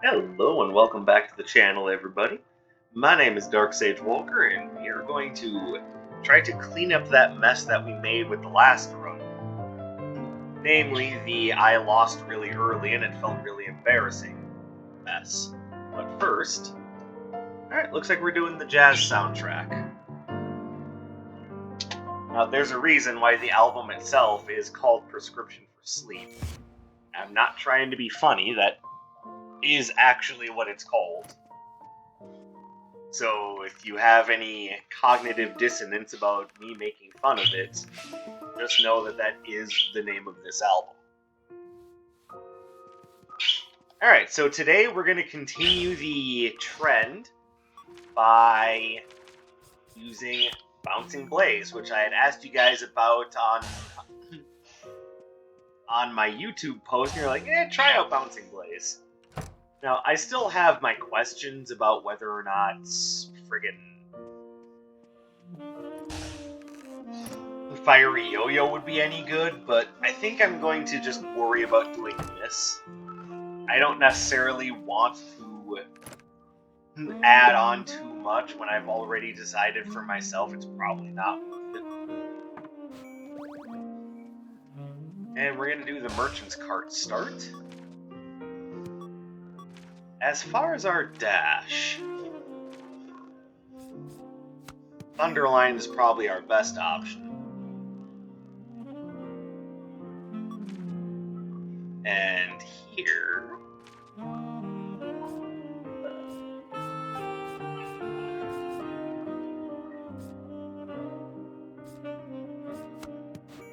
Hello and welcome back to the channel, everybody. My name is Dark Sage Walker, and we are going to try to clean up that mess that we made with the last run. Namely, the I lost really early and it felt really embarrassing mess. But first, alright, looks like we're doing the jazz soundtrack. Now, there's a reason why the album itself is called Prescription for Sleep. I'm not trying to be funny, that is actually what it's called. So if you have any cognitive dissonance about me making fun of it, just know that that is the name of this album. Alright, so today we're going to continue the trend by using Bouncing Blaze, which I had asked you guys about on my YouTube post, and you're like, try out Bouncing Blaze. Now, I still have my questions about whether or not friggin' Fiery Yo-Yo would be any good, but I think I'm going to just worry about doing this. I don't necessarily want to add on too much when I've already decided for myself it's probably not worth it. And we're going to do the Merchant's Cart start. As far as our dash, Thunderline is probably our best option. And here,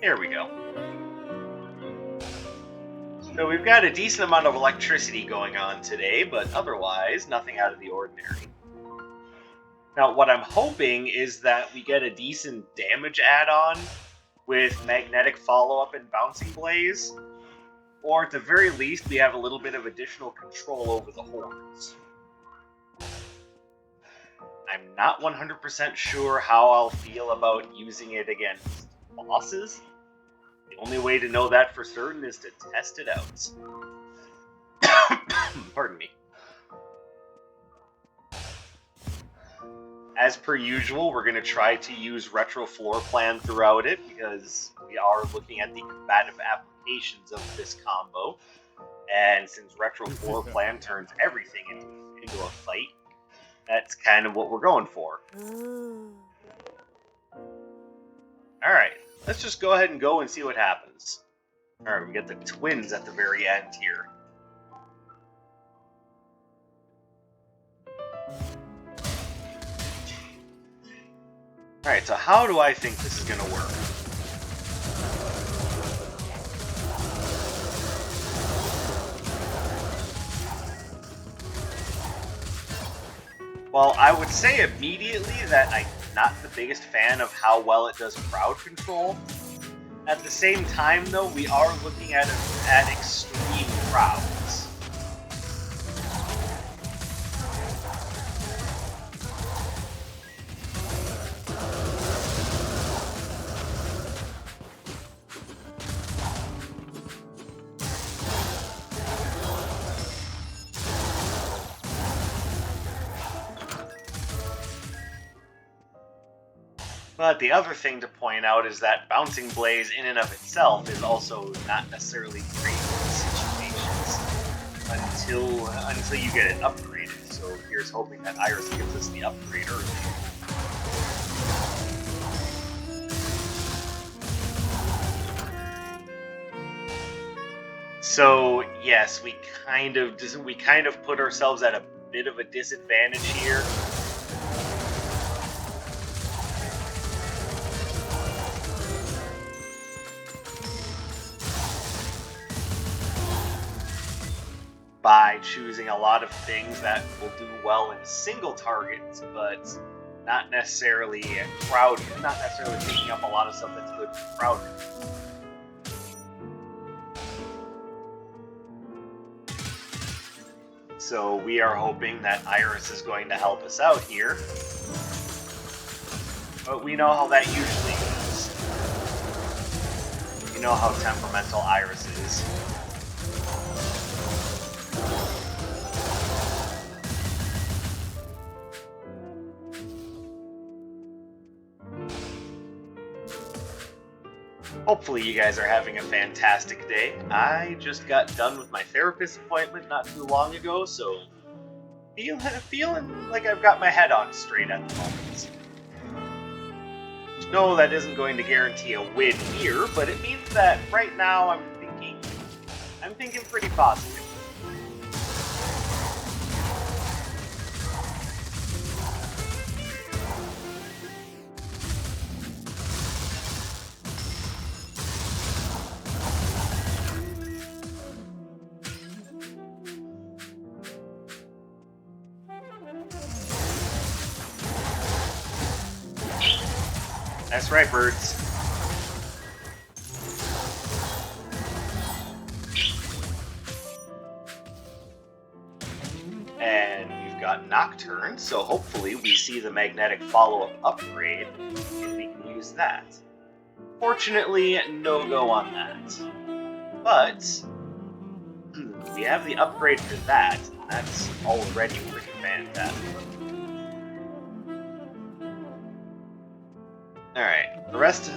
there we go. So we've got a decent amount of electricity going on today, but otherwise, nothing out of the ordinary. Now, what I'm hoping is that we get a decent damage add-on with Magnetic Follow-Up and Bouncing Blaze, or at the very least, we have a little bit of additional control over the horns. I'm not 100% sure how I'll feel about using it against bosses. The only way to know that for certain is to test it out. Pardon me. As per usual, we're going to try to use Retro Floor Plan throughout it, because we are looking at the combative applications of this combo. And since Retro Floor Plan turns everything into a fight, that's kind of what we're going for. Alright, let's just go ahead and go and see what happens. Alright, we get the twins at the very end here. Alright, so how do I think this is going to work? Well, I would say immediately that I'm not the biggest fan of how well it does crowd control. At the same time, though, we are looking at extreme crowds. But the other thing to point out is that Bouncing Blaze in and of itself is also not necessarily great in situations until you get it upgraded. So here's hoping that Iris gives us the upgrade early. So yes, we kind of put ourselves at a bit of a disadvantage here. By choosing a lot of things that will do well in single targets, but not necessarily picking up a lot of stuff that's good for crowd. So we are hoping that Iris is going to help us out here. But we know how that usually goes. You know how temperamental Iris is. Hopefully you guys are having a fantastic day. I just got done with my therapist appointment not too long ago, so feeling like I've got my head on straight at the moment. No, that isn't going to guarantee a win here, but it means that right now I'm thinking pretty positive. That's right, birds. And we've got Nocturne, so hopefully we see the magnetic follow-up upgrade, and we can use that. Fortunately, no go on that. But we have the upgrade for that, and that's already pretty fantastic. Alright, the rest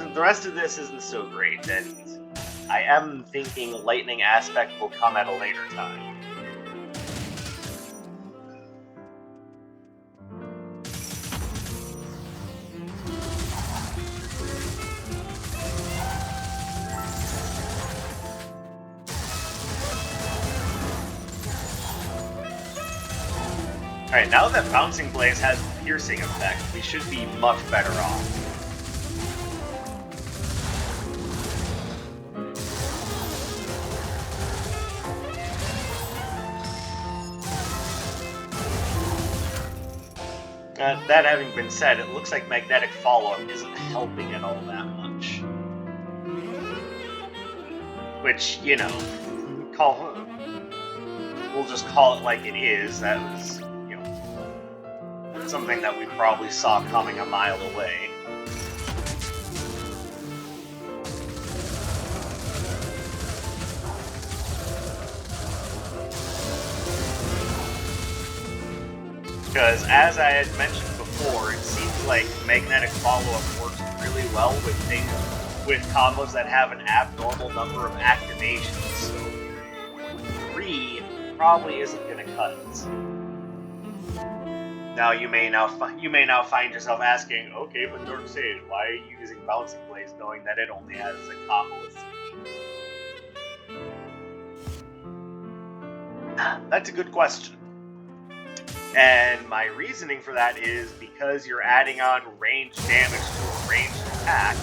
of this isn't so great, and I am thinking Lightning Aspect will come at a later time. Alright, now that Bouncing Blaze has the piercing effect, we should be much better off. That having been said, it looks like magnetic follow-up isn't helping at all that much. Which, you know, we'll just call it like it is. That was, you know, something that we probably saw coming a mile away. Because, as I had mentioned before, it seems like magnetic follow-up works really well with combos that have an abnormal number of activations. So 3 probably isn't going to cut it. Now you may now find yourself asking, okay, but Dark Sage, why are you using Bouncing Blaze knowing that it only has a combo with 3? That's a good question. And my reasoning for that is because you're adding on range damage to a ranged attack,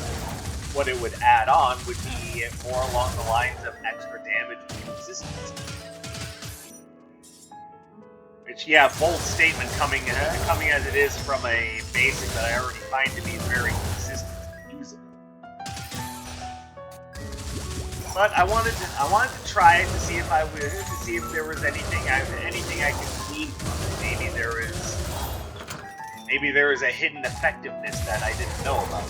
what it would add on would be more along the lines of extra damage and resistance. Which, yeah, bold statement coming as it is from a basic that I already find to be very consistent and usable. But I wanted to try it to see if there was anything I could glean from it. Maybe there is a hidden effectiveness that I didn't know about.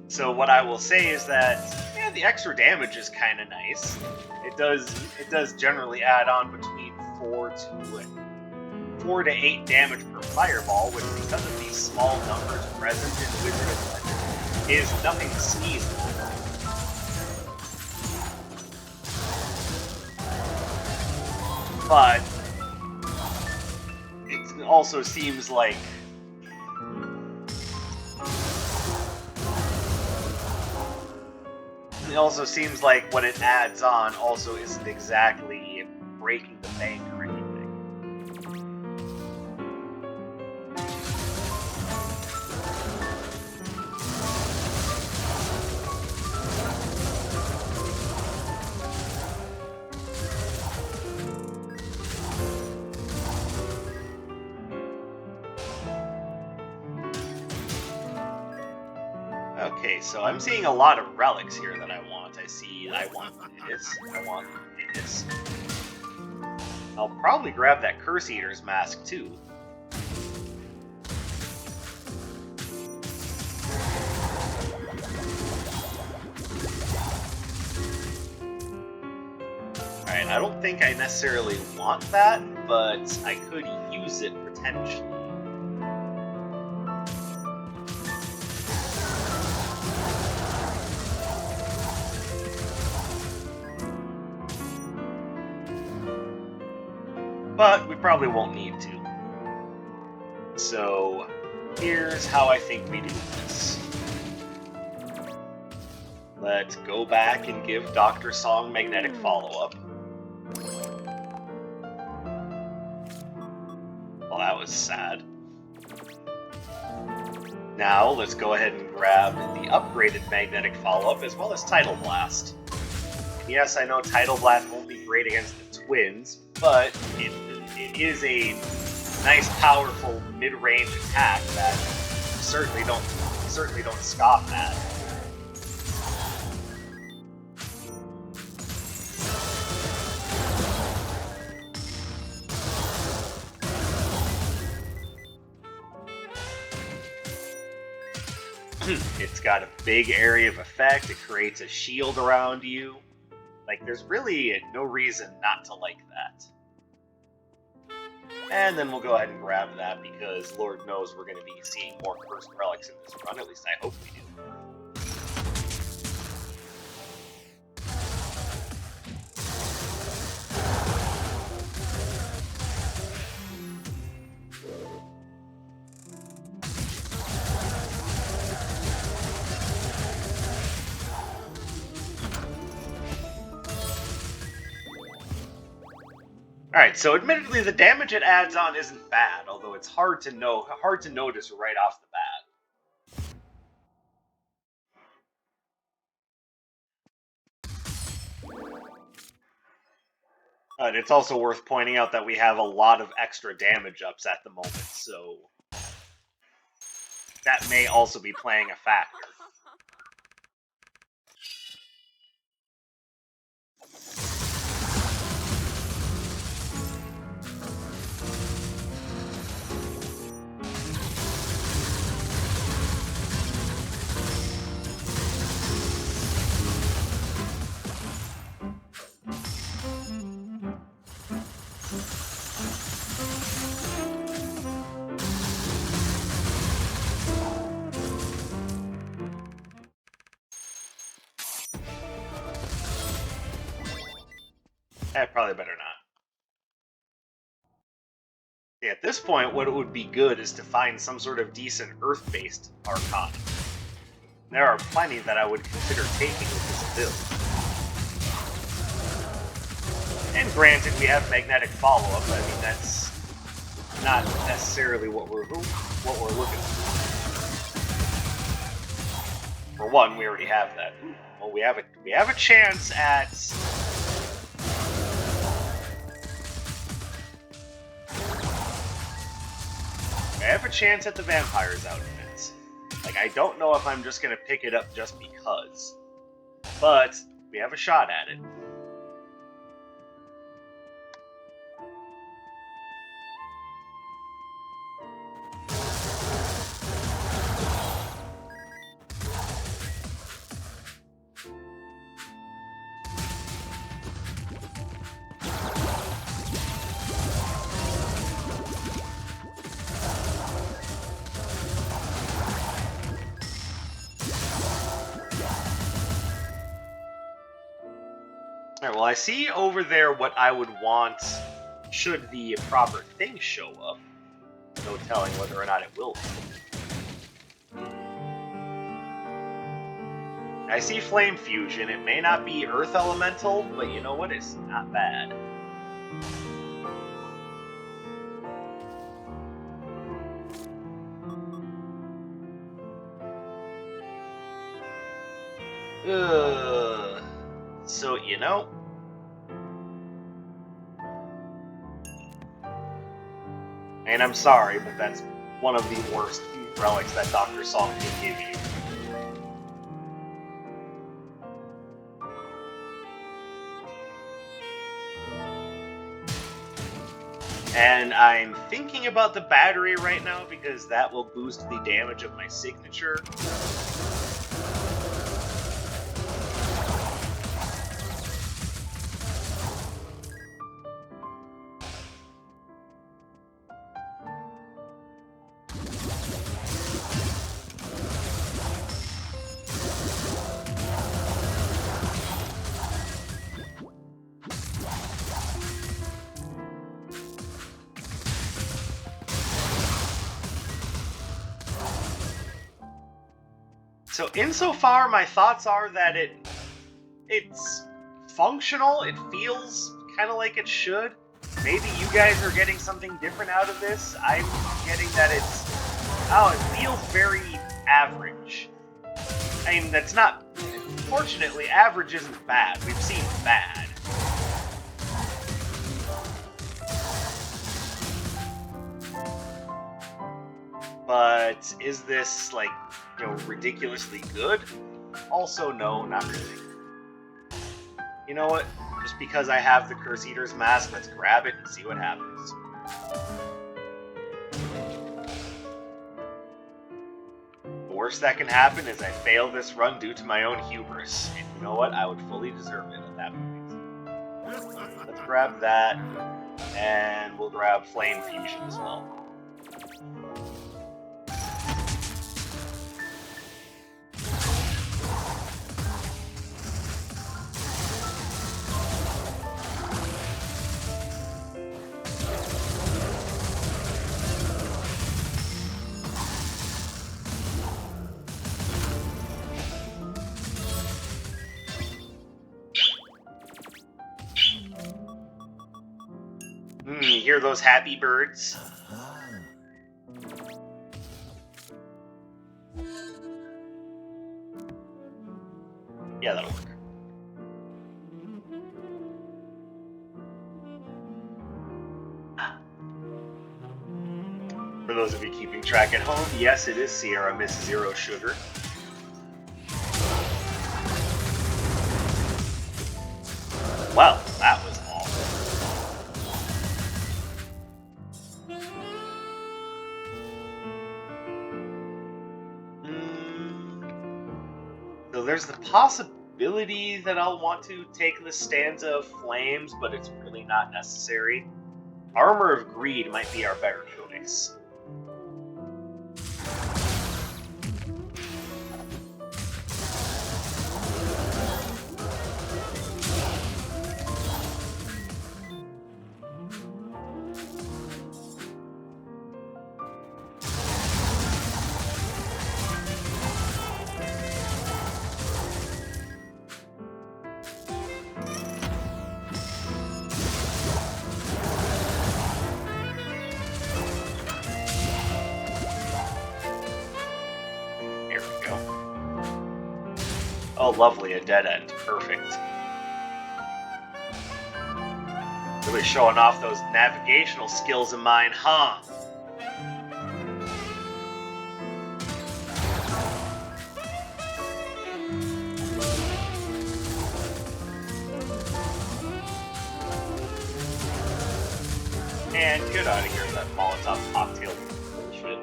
So what I will say is that, yeah, the extra damage is kind of nice. It does generally add on between 4 to 8 damage per fireball, which, because of these small numbers present in Wizard of Legend, is nothing to sneeze at. But it also seems like what it adds on also isn't exactly breaking the bank or anything. Okay, so I'm seeing a lot of relics here that I want. I want this, I want this. I'll probably grab that Curse Eater's mask too. Alright, Alright, I don't think I necessarily want that, but I could use it potentially. But we probably won't need to. So, here's how I think we do this. Let's go back and give Dr. Song magnetic follow-up. Well, that was sad. Now, let's go ahead and grab the upgraded magnetic follow-up as well as Tidal Blast. Yes, I know Tidal Blast won't be great against the twins, but it is a nice, powerful mid-range attack that certainly don't scoff at. It's got a big area of effect. It creates a shield around you. Like, there's really no reason not to like that. And then we'll go ahead and grab that because Lord knows we're going to be seeing more cursed relics in this run. At least I hope we do. Alright, so admittedly the damage it adds on isn't bad, although it's hard to notice right off the bat. It's also worth pointing out that we have a lot of extra damage ups at the moment, so that may also be playing a factor. Probably better not. Yeah, at this point, what would be good is to find some sort of decent Earth-based arcana. There are plenty that I would consider taking with this build. And granted, we have magnetic follow-up. I mean, that's not necessarily what we're looking for. For one, we already have that. Well, we have a chance at. I have a chance at the Vampire's outfits. Like, I don't know if I'm just gonna pick it up just because. But, we have a shot at it. Alright, well, I see over there what I would want should the proper thing show up. No telling whether or not it will. I see Flame Fusion. It may not be Earth Elemental, but you know what? It's not bad. So, you know. And I'm sorry, but that's one of the worst relics that Dr. Song can give you. And I'm thinking about the battery right now because that will boost the damage of my signature. So insofar, my thoughts are that it's functional. It feels kind of like it should. Maybe you guys are getting something different out of this. I'm getting that it feels very average. I mean, that's not... Fortunately, average isn't bad. We've seen bad. But is this, like, ridiculously good? Also, no, not really. You know what? Just because I have the Curse Eater's Mask, let's grab it and see what happens. The worst that can happen is I fail this run due to my own hubris. And you know what? I would fully deserve it at that point. Let's grab that, and we'll grab Flame Fusion as well. You hear those happy birds? Yeah, that'll work. For those of you keeping track at home, yes, it is Sierra Miss Zero Sugar. Well, that was awful. So there's the possibility that I'll want to take the Stanza of Flames, but it's really not necessary. Armor of Greed might be our better choice. Oh, lovely, a dead end. Perfect. Really showing off those navigational skills of mine, huh? And get out of here with that Molotov cocktail bullshit.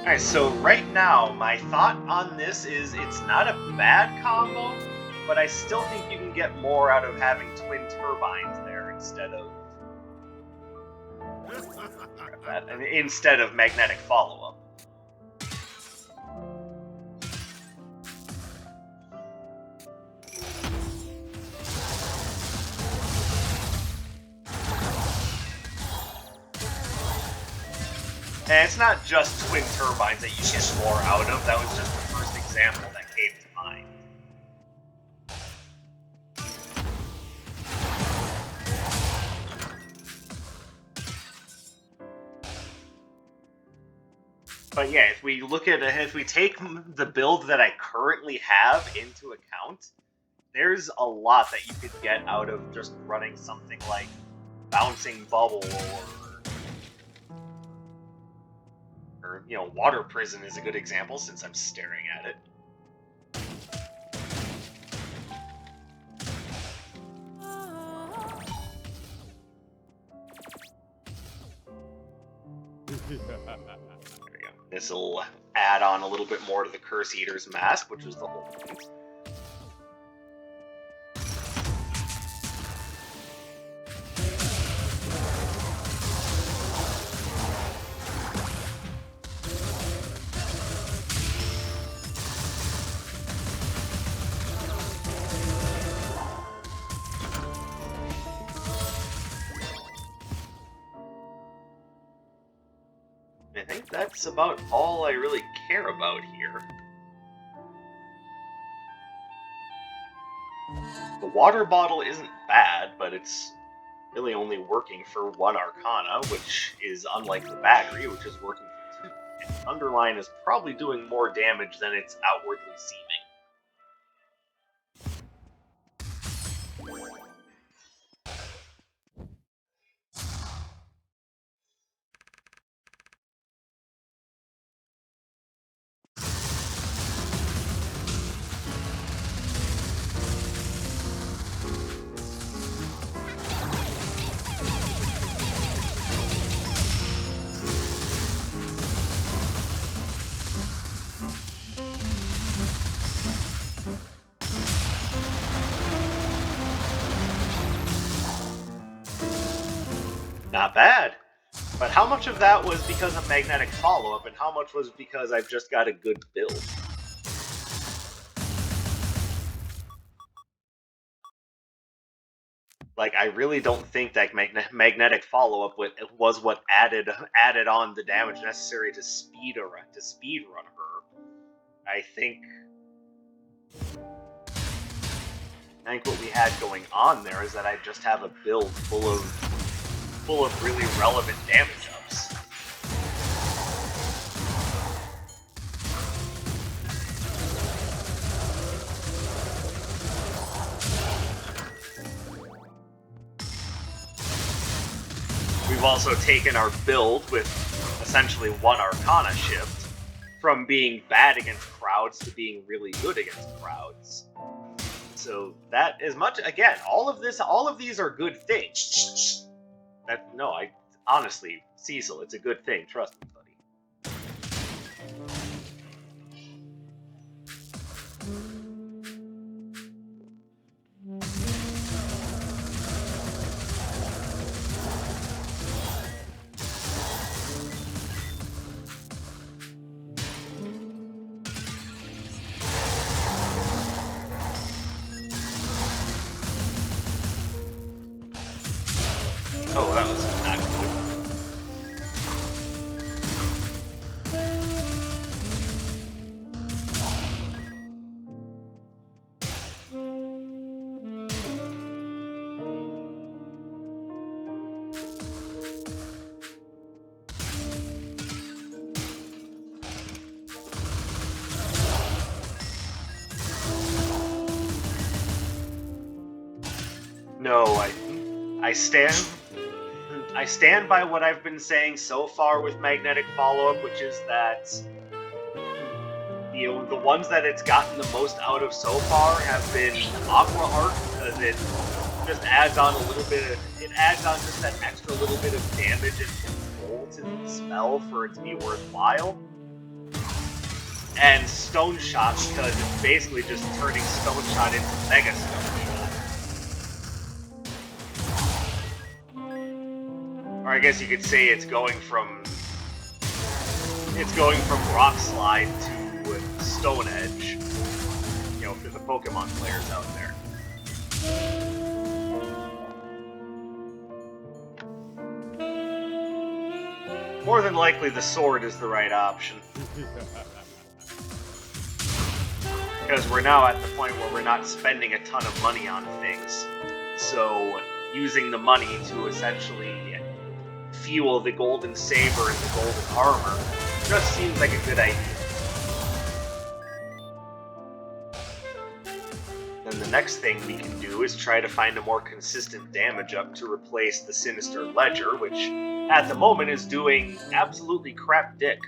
Alright, so right now, my thought on this is it's not a bad combo, but I still think you can get more out of having twin turbines there instead of magnetic follow-up. And it's not just twin turbines that you get more out of, that was just the first example that came to mind. But yeah, if we take the build that I currently have into account, there's a lot that you could get out of just running something like Bouncing Bubble or Water Prison is a good example since I'm staring at it. There we go. This will add on a little bit more to the Curse Eater's mask, which was the whole point. I think that's about all I really care about here. The water bottle isn't bad, but it's really only working for 1 arcana, which is unlike the battery, which is working for 2. And Underline is probably doing more damage than it's outwardly seeming. Not bad. But how much of that was because of magnetic follow-up, and how much was because I've just got a good build? Like, I really don't think that magnetic follow-up was what added on the damage necessary to speedrun her. I think what we had going on there is that I just have a build full of really relevant damage ups. We've also taken our build with essentially 1 arcana shift from being bad against crowds to being really good against crowds. So that is much, again, all of these are good things. Honestly, Cecil, it's a good thing, trust me, buddy. Oh, that was not good. No, I stand by what I've been saying so far with magnetic follow-up, which is that the ones that it's gotten the most out of so far have been Aqua Arc, because it just adds on just that extra little bit of damage and control to the spell for it to be worthwhile. And Stone Shot, because it's basically just turning Stone Shot into Mega Stone Shot. Or I guess you could say it's going from Rock Slide to Stone Edge. You know, for the Pokemon players out there. More than likely, the sword is the right option. Because we're now at the point where we're not spending a ton of money on things. So, using the money to essentially fuel the golden saber and the golden armor just seems like a good idea. Then the next thing we can do is try to find a more consistent damage up to replace the Sinister Ledger, which at the moment is doing absolutely crap dick.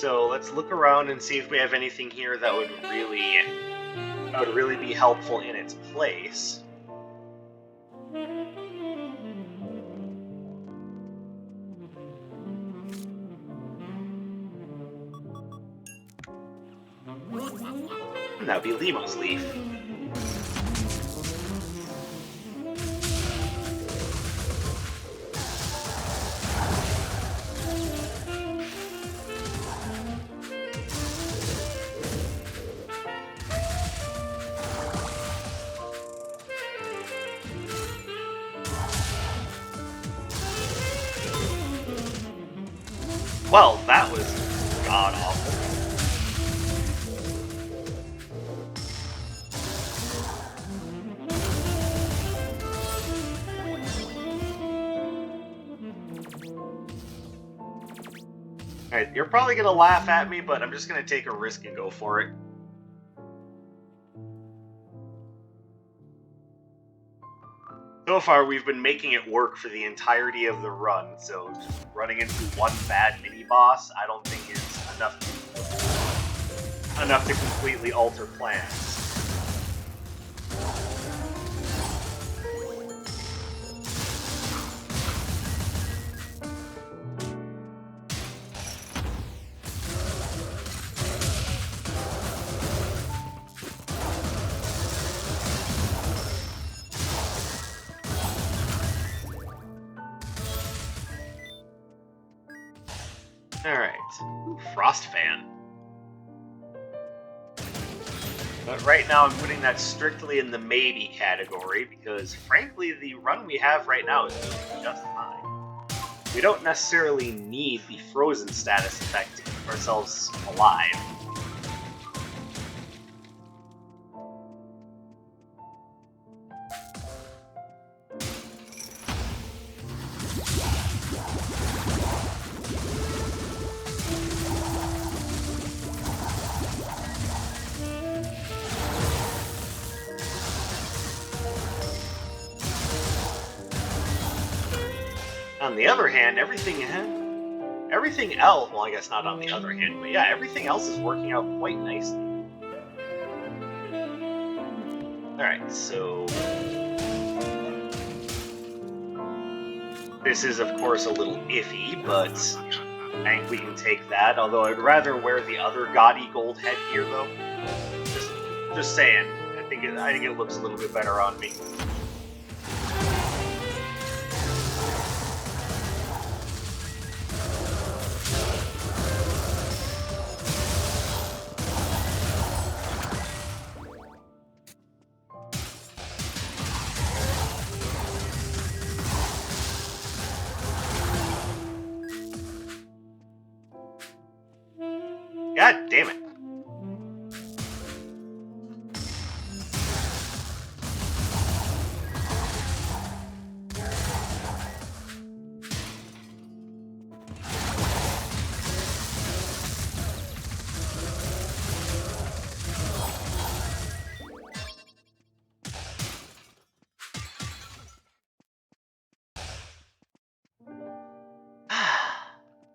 So let's look around and see if we have anything here that would really be helpful in its place. And that would be Limo's leaf. Well, that was god-awful. Alright, you're probably gonna laugh at me, but I'm just gonna take a risk and go for it. So far, we've been making it work for the entirety of the run, so just running into one bad mini-boss, I don't think is enough to completely alter plans. Alright. Frost fan. But right now I'm putting that strictly in the maybe category because, frankly, the run we have right now is doing just fine. We don't necessarily need the frozen status effect to keep ourselves alive. On the other hand, everything else, well, I guess not on the other hand, but yeah, everything else is working out quite nicely. Alright, so this is, of course, a little iffy, but I think we can take that, although I'd rather wear the other gaudy gold headgear, though. Just saying, I think it looks a little bit better on me. God damn it.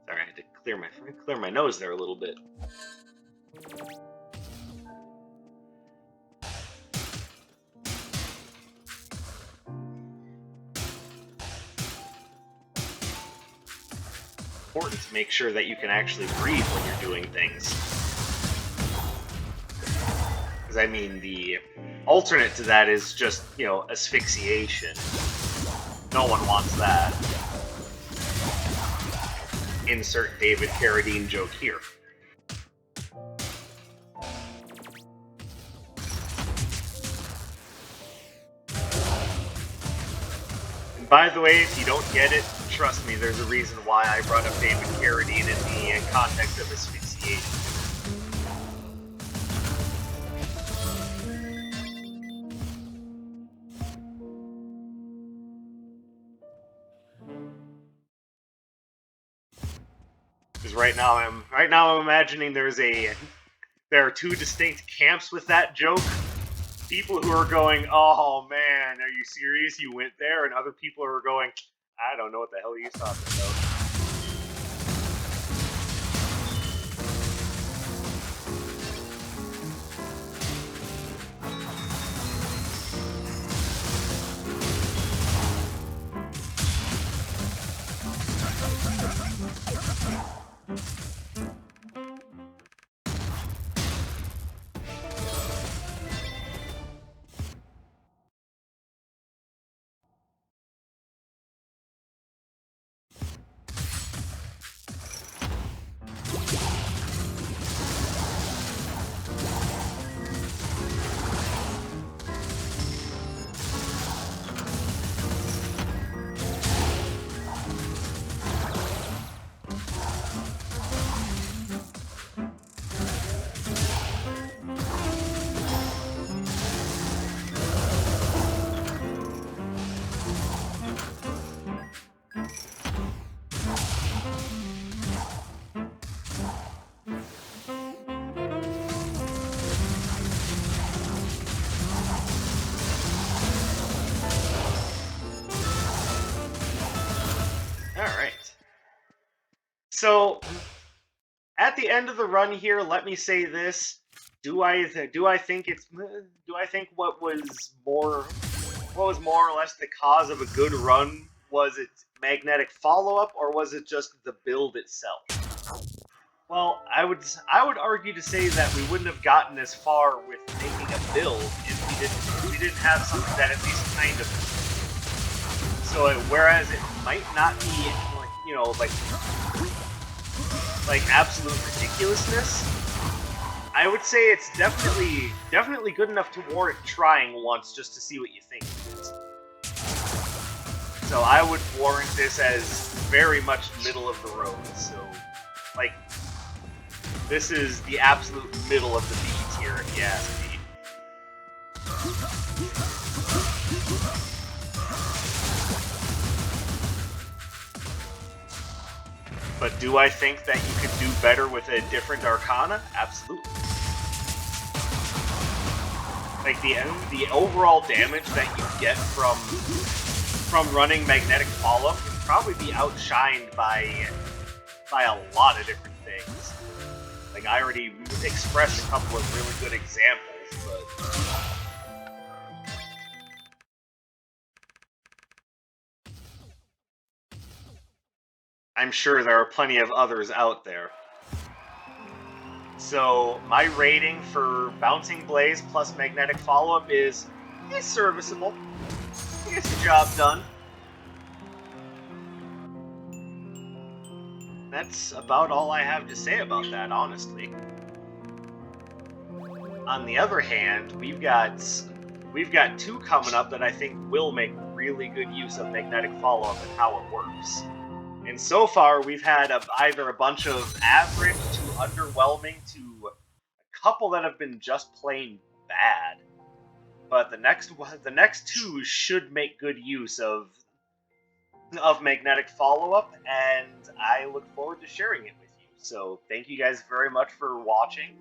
Sorry, I had to clear my nose there a little bit. Important to make sure that you can actually breathe when you're doing things. Because, I mean, the alternate to that is just, asphyxiation. No one wants that. Insert David Carradine joke here. And by the way, if you don't get it, trust me, there's a reason why I brought up David Carradine in the context of asphyxiation. Because right now I'm imagining there are two distinct camps with that joke. People who are going, oh man, are you serious? You went there? And other people who are going, I don't know what the hell he's talking about. So, at the end of the run here, let me say this: do I think it's do I think what was more or less the cause of a good run was its magnetic follow-up, or was it just the build itself? Well, I would argue to say that we wouldn't have gotten as far with making a build if we didn't have something that at least kind of. So whereas it might not be like, like absolute ridiculousness, I would say it's definitely good enough to warrant trying once just to see what you think of it. So I would warrant this as very much middle of the road. So, like, this is the absolute middle of the B tier, if you ask me. But do I think that you could do better with a different arcana? Absolutely. Like, the overall damage that you get from running magnetic follow-up can probably be outshined by a lot of different things. Like, I already expressed a couple of really good examples, but I'm sure there are plenty of others out there. So, my rating for Bouncing Blaze plus Magnetic Follow-Up is serviceable. It gets the job done. That's about all I have to say about that, honestly. On the other hand, we've got two coming up that I think will make really good use of magnetic follow-up and how it works. And so far, we've had either a bunch of average to underwhelming to a couple that have been just plain bad. But the next two should make good use of magnetic follow-up, and I look forward to sharing it with you. So thank you guys very much for watching.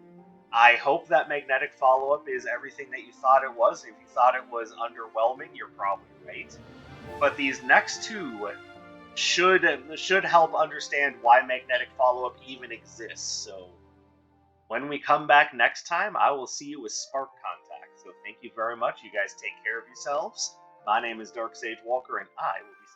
I hope that magnetic follow-up is everything that you thought it was. If you thought it was underwhelming, you're probably right. But these next two should help understand why magnetic follow-up even exists. So when we come back next time, I will see you with Spark Contact. So thank you very much. You guys take care of yourselves. My name is Dark Sage Walker, and I will be